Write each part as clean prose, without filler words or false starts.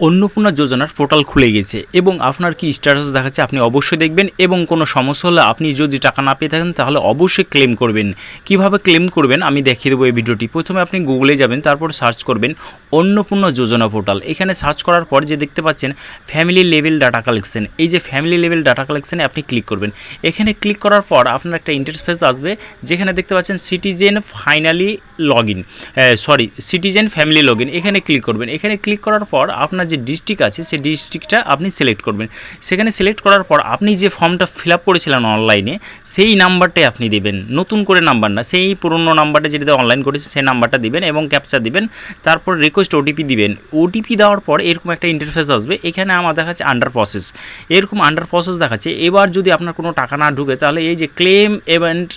অন্নপূর্ণা যোজনার পোর্টাল খুলে গেছে এবং আপনার কি স্ট্যাটাস দেখাচ্ছে আপনি অবশ্যই দেখবেন এবং কোনো সমস্যা হলে আপনি যদি টাকা না পেয়ে থাকেন তাহলে অবশ্যই ক্লেম করবেন। কিভাবে ক্লেম করবেন আমি দেখিয়ে দেবো এই ভিডিওটি। প্রথমে আপনি গুগলে যাবেন, তারপর সার্চ করবেন অন্নপূর্ণা যোজনা পোর্টাল। এখানে সার্চ করার পর যে দেখতে পাচ্ছেন ফ্যামিলি লেভেল ডাটা কালেকশন, এই যে ফ্যামিলি লেভেল ডাটা কালেকশনে আপনি ক্লিক করবেন। এখানে ক্লিক করার পর আপনার একটা ইন্টারফেস আসবে যেখানে দেখতে পাচ্ছেন সিটিজেন ফ্যামিলি লগ ইন, এখানে ক্লিক করবেন। এখানে ক্লিক করার পর আপনার যে ডিস্ট্রিক্ট আছে সেই ডিস্ট্রিক্টটা আপনি সিলেক্ট করবেন। সেখানে সিলেক্ট করার পর আপনি যে ফর্মটা ফিল আপ করেছিলেন অনলাইনে সেই নাম্বারটাই আপনি দেবেন, নতুন করে নাম্বার না, সেই পুরনো নাম্বারটা যেটা অনলাইন করেছে সেই নাম্বারটা দিবেন এবং ক্যাপচা দিবেন। তারপর রিকোয়েস্ট ওটিপি দিবেন। ওটিপি দেওয়ার পর এরকম একটা ইন্টারফেস আসবে। এখানে আমার দেখাচ্ছে আন্ডার প্রসেস, এরকম আন্ডার প্রসেস দেখাচ্ছে। এবার যদি আপনার কোনো টাকা না ঢুকে তাহলে এই যে ক্লেম ইভেন্ট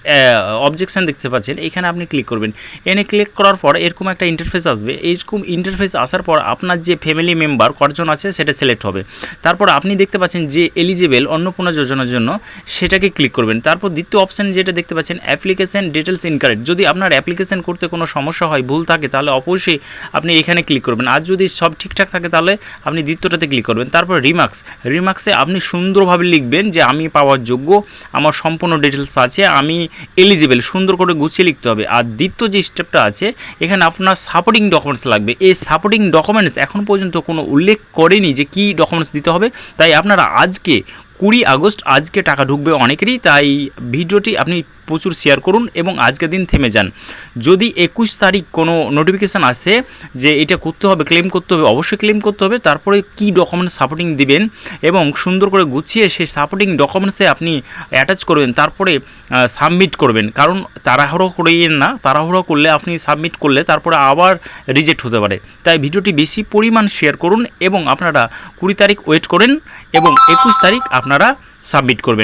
অবজেকশন দেখতে পাচ্ছেন, এখানে আপনি ক্লিক করবেন। এনে ক্লিক করার পর এরকম একটা ইন্টারফেস আসবে। এইরকম ইন্টারফেস আসার পর আপনার যে ফ্যামিলি মেম্বার কতজন আছে সেটা সিলেক্ট হবে। তারপর আপনি দেখতে পাচ্ছেন যে এলিজিবল অন্নপূর্ণা যোজনার জন্য সেটাকে ক্লিক করবেন। তারপর দ্বিতীয় অপশান যেটা দেখতে পাচ্ছেন অ্যাপ্লিকেশন ডিটেলস ইনকারেক্ট, যদি আপনার অ্যাপ্লিকেশন করতে কোনো সমস্যা হয়, ভুল থাকে, তাহলে অবশ্যই আপনি এখানে ক্লিক করবেন। আর যদি সব ঠিকঠাক থাকে তাহলে আপনি দ্বিতীয়টাতে ক্লিক করবেন। তারপর রিমার্কসে আপনি সুন্দরভাবে লিখবেন যে আমি পাওয়ার যোগ্য, আমার সম্পূর্ণ ডিটেলস আছে, আমি এলিজিবল, সুন্দর করে গুছিয়ে লিখতে হবে। আর দ্বিতীয় যে স্টেপটা আছে এখানে আপনার সাপোর্টিং ডকুমেন্টস লাগবে। এই সাপোর্টিং ডকুমেন্টস এখন পর্যন্ত কোনো উল্লেখ করেনি যে কী ডকুমেন্টস দিতে হবে, তাই আপনারা আজকে 20 আগস্ট আজকে টাকা ঢুকবে অনেকেরই, তাই ভিডিওটি আপনি প্রচুর শেয়ার করুন এবং আজকের দিন থেমে যান। যদি 21 তারিখ কোনো নোটিফিকেশান আসে যে এটা করতে হবে, ক্লেম করতে হবে, অবশ্যই ক্লেম করতে হবে। তারপরে কি ডকুমেন্টস সাপোর্টিং দিবেন এবং সুন্দর করে গুছিয়ে সেই সাপোর্টিং ডকুমেন্টসে আপনি অ্যাটাচ করবেন, তারপরে সাবমিট করবেন। কারণ তাড়াহুড়ো করিয়েন না, তাড়াহুড়ো করলে আপনি সাবমিট করলে তারপরে আবার রিজেক্ট হতে পারে। তাই ভিডিওটি বেশি পরিমাণ শেয়ার করুন এবং আপনারা 20 তারিখ ওয়েট করেন এবং 21 তারিখ আপনারা সাবমিট করবেন।